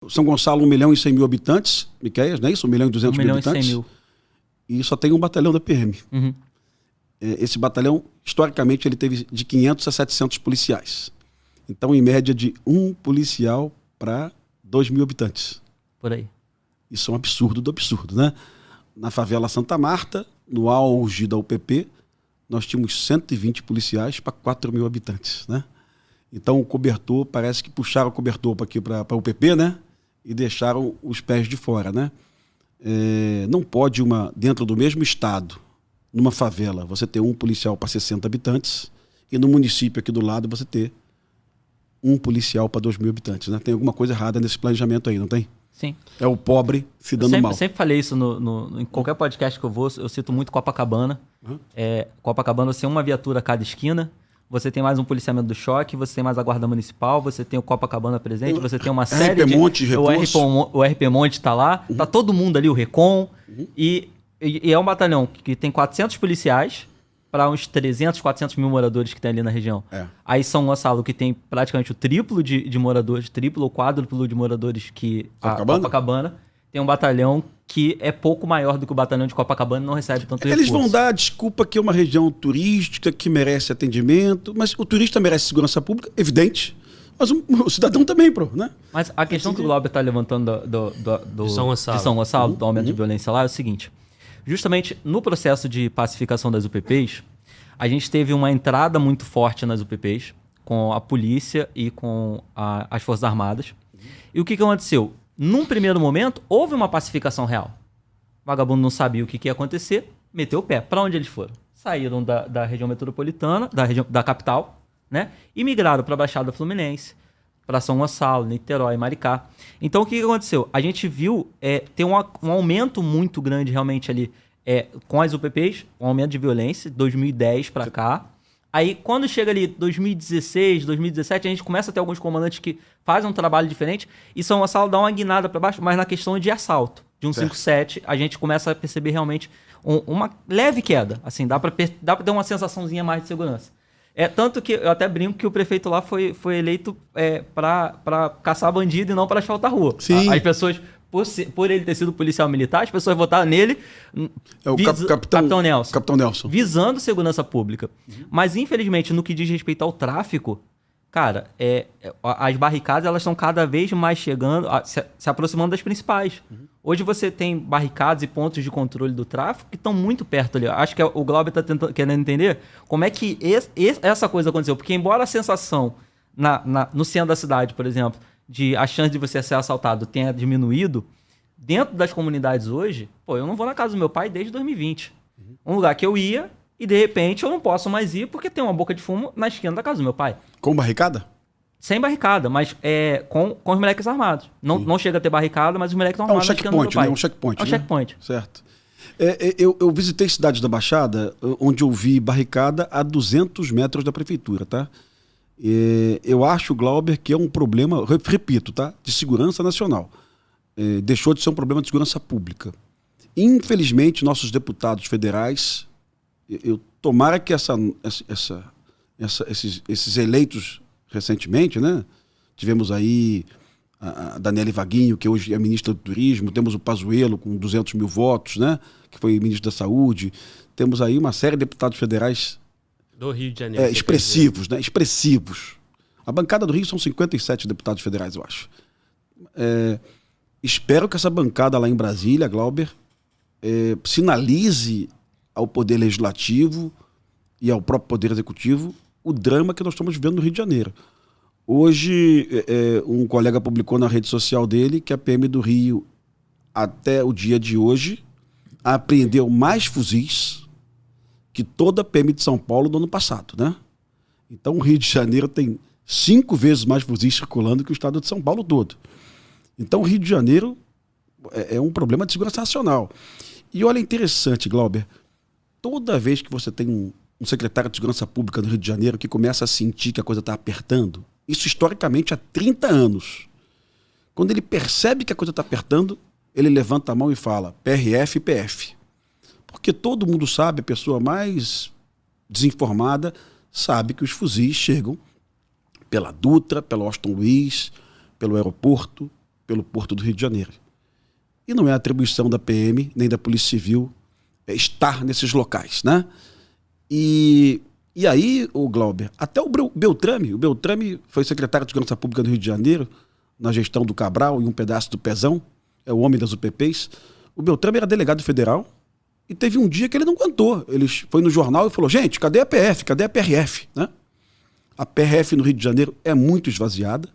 São Gonçalo, 1.100.000 habitantes, Miquéias, não é isso? 1.200.000 habitantes. 1.100.000. E só tem um batalhão da PM. Uhum. Esse batalhão, historicamente, ele teve de 500 a 700 policiais. Então, em média, de um policial para 2.000 habitantes. Por aí. Isso é um absurdo do absurdo, né? Na favela Santa Marta, no auge da UPP, nós tínhamos 120 policiais para 4.000 habitantes, né? Então, o cobertor, parece que puxaram o cobertor para a UPP, né? E deixaram os pés de fora, né? Não pode, dentro do mesmo estado, numa favela, você ter um policial para 60 habitantes e no município aqui do lado você ter um policial para 2.000 habitantes, né? Tem alguma coisa errada nesse planejamento aí, não tem? Sim. É o pobre se dando mal. Eu sempre falei isso em qualquer podcast que eu vou, eu cito muito Copacabana. Copacabana, você tem uma viatura a cada esquina, você tem mais um policiamento do choque, você tem mais a guarda municipal, você tem o Copacabana presente, você tem uma série RP Monte, o RP Monte está lá, tá todo mundo ali, o Recon, e é um batalhão que tem 400 policiais para uns 300, 400 mil moradores que tem ali na região. Aí São Gonçalo, que tem praticamente o triplo de moradores, triplo ou quádruplo de moradores que a Copacabana, tem um batalhão que é pouco maior do que o batalhão de Copacabana e não recebe tanto recurso. Eles vão dar a desculpa que é uma região turística, que merece atendimento, mas o turista merece segurança pública, evidente, mas o cidadão também, né? Mas a questão que o Glauber está levantando de São Gonçalo, do aumento de violência lá, é o seguinte: justamente no processo de pacificação das UPPs, a gente teve uma entrada muito forte nas UPPs, com a polícia e com as Forças Armadas. E o que aconteceu? Num primeiro momento, houve uma pacificação real. O vagabundo não sabia o que ia acontecer, meteu o pé. Para onde eles foram? Saíram da região metropolitana, da capital, né? E migraram para a Baixada Fluminense, para São Gonçalo, Niterói, Maricá. Então, o que aconteceu? A gente viu ter um aumento muito grande realmente ali com as UPPs, um aumento de violência, 2010 para cá. Aí, quando chega ali 2016, 2017, a gente começa a ter alguns comandantes que fazem um trabalho diferente e São Gonçalo dá uma guinada para baixo, mas na questão de assalto, de 157, a gente começa a perceber realmente uma leve queda. Assim, dá para ter uma sensaçãozinha mais de segurança. Tanto que eu até brinco que o prefeito lá foi eleito para caçar bandido e não para asfaltar rua. Sim. As pessoas, por ele ter sido policial militar, as pessoas votaram nele, Capitão Nelson, visando segurança pública. Mas, infelizmente, no que diz respeito ao tráfico, cara, as barricadas elas estão cada vez mais chegando, se aproximando das principais. Hoje você tem barricadas e pontos de controle do tráfico que estão muito perto ali. Acho que o Glauber está querendo entender como é que essa coisa aconteceu. Porque embora a sensação no centro da cidade, por exemplo, de a chance de você ser assaltado tenha diminuído, dentro das comunidades hoje, eu não vou na casa do meu pai desde 2020. Um lugar que eu ia e, de repente, eu não posso mais ir porque tem uma boca de fumo na esquina da casa do meu pai. Com barricada? Sem barricada, mas com os moleques armados. Não chega a ter barricada, mas os moleques estão armados na esquina do meu pai. É um checkpoint, É um checkpoint. Certo. Eu visitei cidades da Baixada, onde eu vi barricada a 200 metros da prefeitura, tá? Eu acho, Glauber, que é um problema, repito, tá? De segurança nacional. Deixou de ser um problema de segurança pública. Infelizmente, nossos deputados federais, tomara que esses eleitos recentemente, né? Tivemos aí a Daniele Vaguinho, que hoje é ministra do Turismo, temos o Pazuello com 200 mil votos, né? Que foi ministro da Saúde. Temos aí uma série de deputados federais do Rio de Janeiro. Expressivos, né? Expressivos. A bancada do Rio são 57 deputados federais, eu acho. Espero que essa bancada lá em Brasília, Glauber, sinalize ao Poder Legislativo e ao próprio Poder Executivo o drama que nós estamos vivendo no Rio de Janeiro. Hoje, um colega publicou na rede social dele que a PM do Rio, até o dia de hoje, apreendeu mais fuzis que toda a PM de São Paulo do ano passado, né? Então o Rio de Janeiro tem 5 vezes mais fuzis circulando que o estado de São Paulo todo. Então o Rio de Janeiro é um problema de segurança nacional. E olha, interessante, Glauber, toda vez que você tem um secretário de Segurança Pública no Rio de Janeiro que começa a sentir que a coisa está apertando, isso historicamente há 30 anos, quando ele percebe que a coisa está apertando, ele levanta a mão e fala PRF e PF. Porque todo mundo sabe, a pessoa mais desinformada sabe que os fuzis chegam pela Dutra, pelo Austin Luiz, pelo aeroporto, pelo Porto do Rio de Janeiro. E não é atribuição da PM nem da Polícia Civil estar nesses locais, né? E aí, o Glauber, até o Beltrame foi secretário de Segurança Pública do Rio de Janeiro, na gestão do Cabral e um pedaço do Pezão, é o homem das UPPs. O Beltrame era delegado federal e teve um dia que ele não aguentou. Ele foi no jornal e falou, gente, cadê a PF? Cadê a PRF? Né? A PRF no Rio de Janeiro é muito esvaziada.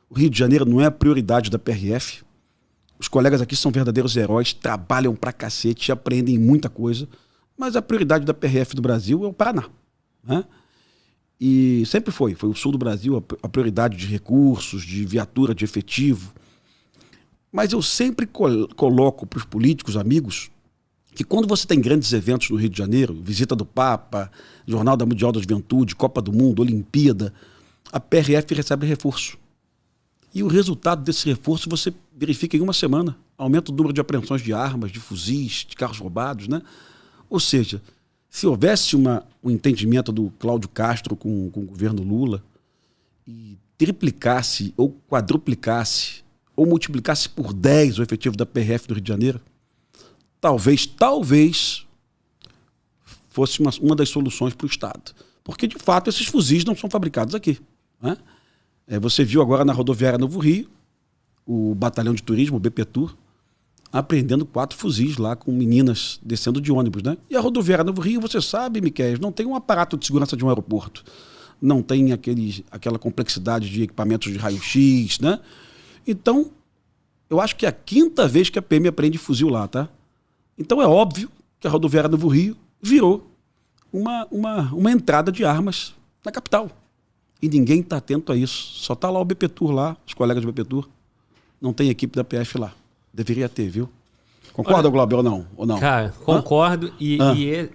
O Rio de Janeiro não é a prioridade da PRF. Os colegas aqui são verdadeiros heróis, trabalham pra cacete, aprendem muita coisa, mas a prioridade da PRF do Brasil é o Paraná. Né? E sempre foi o sul do Brasil a prioridade de recursos, de viatura, de efetivo. Mas eu sempre coloco para os políticos, amigos, que quando você tem grandes eventos no Rio de Janeiro, visita do Papa, Jornal da Mundial da Juventude, Copa do Mundo, Olimpíada, a PRF recebe reforço. E o resultado desse reforço você verifica em uma semana. Aumenta o número de apreensões de armas, de fuzis, de carros roubados, né? Ou seja, se houvesse um entendimento do Cláudio Castro com o governo Lula e triplicasse ou quadruplicasse ou multiplicasse por 10 o efetivo da PRF do Rio de Janeiro, talvez fosse uma das soluções para o Estado. Porque, de fato, esses fuzis não são fabricados aqui. Né? Você viu agora na rodoviária Novo Rio, o batalhão de turismo, o BPTUR, apreendendo 4 fuzis lá com meninas descendo de ônibus. Né? E a rodoviária Novo Rio, você sabe, Miquel, não tem um aparato de segurança de um aeroporto. Não tem aquela complexidade de equipamentos de raio-x, né? Então, eu acho que é a 5ª vez que a PM apreende fuzil lá, tá? Então é óbvio que a rodoviária Novo Rio virou uma entrada de armas na capital. E ninguém está atento a isso. Só está lá o BPTUR lá, os colegas do BPTUR. Não tem equipe da PF lá. Deveria ter, viu? Concorda, Glauber, ou não? Cara, concordo. E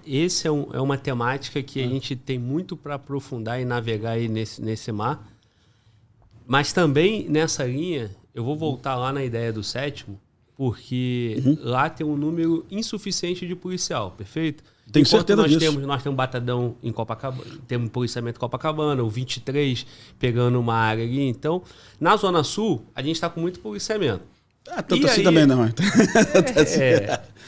esse é uma temática que a gente tem muito para aprofundar e navegar aí nesse mar. Mas também nessa linha, eu vou voltar lá na ideia do 7º, porque lá tem um número insuficiente de policial, perfeito? Tenho certeza disso. Nós temos um batalhão em Copacabana, temos um policiamento em Copacabana, o 23 pegando uma área ali. Então, na Zona Sul, a gente está com muito policiamento. Tanto assim aí, também não.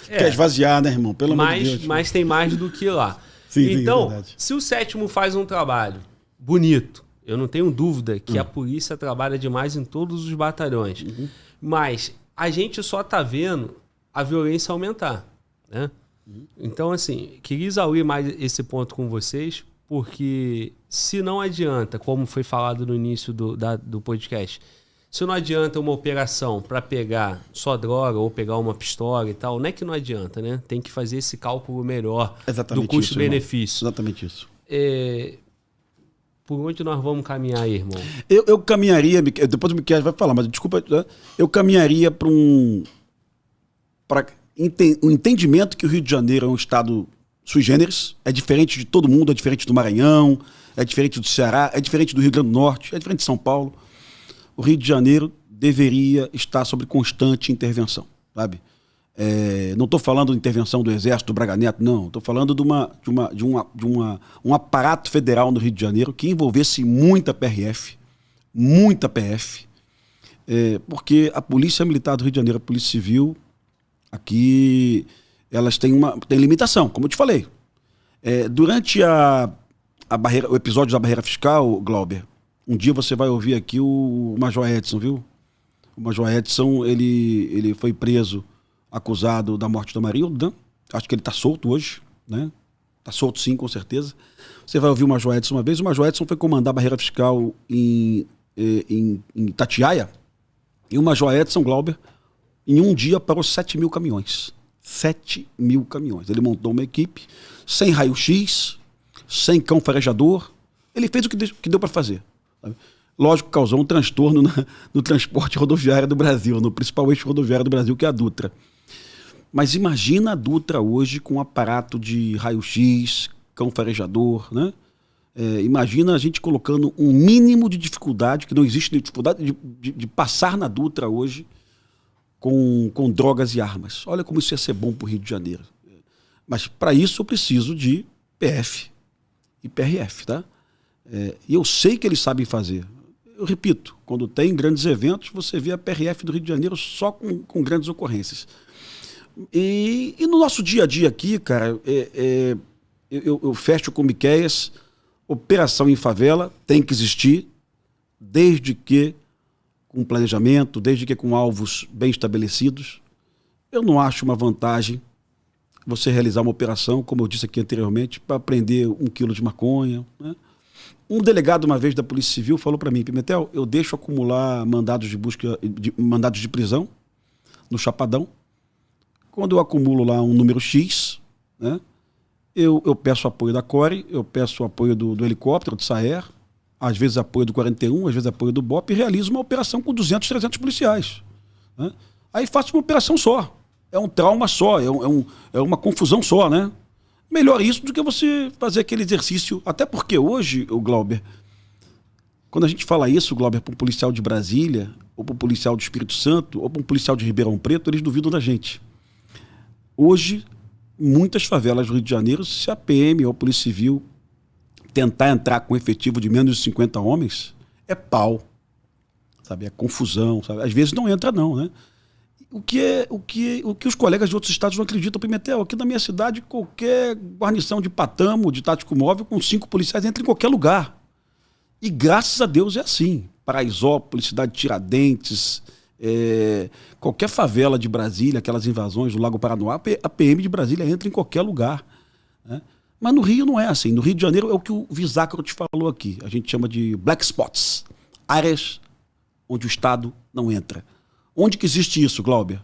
Quer esvaziar, né, irmão? Pelo amor de Deus. Mas tem mais do que lá. Sim, então, se o 7º faz um trabalho bonito, eu não tenho dúvida que a polícia trabalha demais em todos os batalhões. Mas a gente só está vendo a violência aumentar. Né? Então, assim, queria exaurir mais esse ponto com vocês, porque se não adianta, como foi falado no início do podcast, se não adianta uma operação para pegar só droga ou pegar uma pistola e tal, não é que não adianta, né? Tem que fazer esse cálculo melhor do custo-benefício. Exatamente isso. Por onde nós vamos caminhar aí, irmão? Eu caminharia, depois o Miquel vai falar, mas desculpa, eu caminharia para um entendimento que o Rio de Janeiro é um estado sui generis, é diferente de todo mundo, é diferente do Maranhão, é diferente do Ceará, é diferente do Rio Grande do Norte, é diferente de São Paulo. O Rio de Janeiro deveria estar sob constante intervenção, sabe? Não estou falando de intervenção do Exército, do Braga Neto, não. Estou falando de um aparato federal no Rio de Janeiro que envolvesse muita PRF, muita PF, porque a Polícia Militar do Rio de Janeiro, a Polícia Civil, aqui, elas têm limitação, como eu te falei. Durante o episódio da barreira fiscal, Glauber, um dia você vai ouvir aqui o Major Edson, viu? O Major Edson, ele foi preso, acusado da morte do Amarildo, né? Acho que ele está solto hoje, né? Está solto sim, com certeza. Você vai ouvir o Major Edson uma vez. O Major Edson foi comandar a barreira fiscal em Itatiaia, e o Major Edson, Glauber, em um dia parou 7.000 caminhões. 7.000 caminhões. Ele montou uma equipe, sem raio-x, sem cão farejador. Ele fez o que deu para fazer. Sabe? Lógico que causou um transtorno no transporte rodoviário do Brasil, no principal eixo rodoviário do Brasil, que é a Dutra. Mas imagina a Dutra hoje com um aparato de raio-x, cão farejador, né? Imagina a gente colocando um mínimo de dificuldade, que não existe dificuldade de passar na Dutra hoje com drogas e armas. Olha como isso ia ser bom para o Rio de Janeiro. Mas para isso eu preciso de PF e PRF, tá? E eu sei que eles sabem fazer. eu repito, quando tem grandes eventos, você vê a PRF do Rio de Janeiro só com grandes ocorrências. E no nosso dia a dia aqui, cara, eu fecho com o Miqueias, operação em favela tem que existir, desde que com planejamento, desde que com alvos bem estabelecidos. Eu não acho uma vantagem você realizar uma operação, como eu disse aqui anteriormente, para prender 1 quilo de maconha, né? Um delegado, uma vez, da Polícia Civil falou para mim: Pimentel, eu deixo acumular mandados de busca, mandados de prisão no Chapadão. Quando eu acumulo lá um número X, né, eu peço apoio da CORE, eu peço apoio do helicóptero, do SAER, às vezes apoio do 41, às vezes apoio do BOP, e realizo uma operação com 200, 300 policiais. Né? Aí faço uma operação só. É um trauma só, é uma confusão só, né? Melhor isso do que você fazer aquele exercício. Até porque hoje, o Glauber, quando a gente fala isso, Glauber, para um policial de Brasília, ou para um policial do Espírito Santo, ou para um policial de Ribeirão Preto, eles duvidam da gente. Hoje, muitas favelas do Rio de Janeiro, se a PM ou a Polícia Civil tentar entrar com um efetivo de menos de 50 homens, é pau, sabe? É confusão, sabe? Às vezes não entra não, né? O que os colegas de outros estados não acreditam, Pimentel, aqui na minha cidade, qualquer guarnição de patamo, de tático móvel, com 5 policiais, entra em qualquer lugar. E graças a Deus é assim. Paraisópolis, cidade de Tiradentes, qualquer favela de Brasília, aquelas invasões do Lago Paranoá, a PM de Brasília entra em qualquer lugar, né? Mas no Rio não é assim. No Rio de Janeiro é o que o Visácaro te falou aqui. A gente chama de black spots, áreas onde o Estado não entra. Onde que existe isso, Glauber?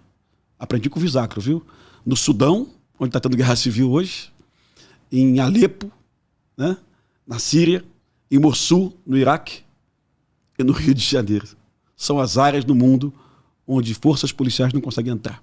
Aprendi com o Visácaro, viu? No Sudão, onde está tendo guerra civil hoje, em Alepo, né? Na Síria, em Mossul, no Iraque, e no Rio de Janeiro. São as áreas no mundo onde forças policiais não conseguem entrar.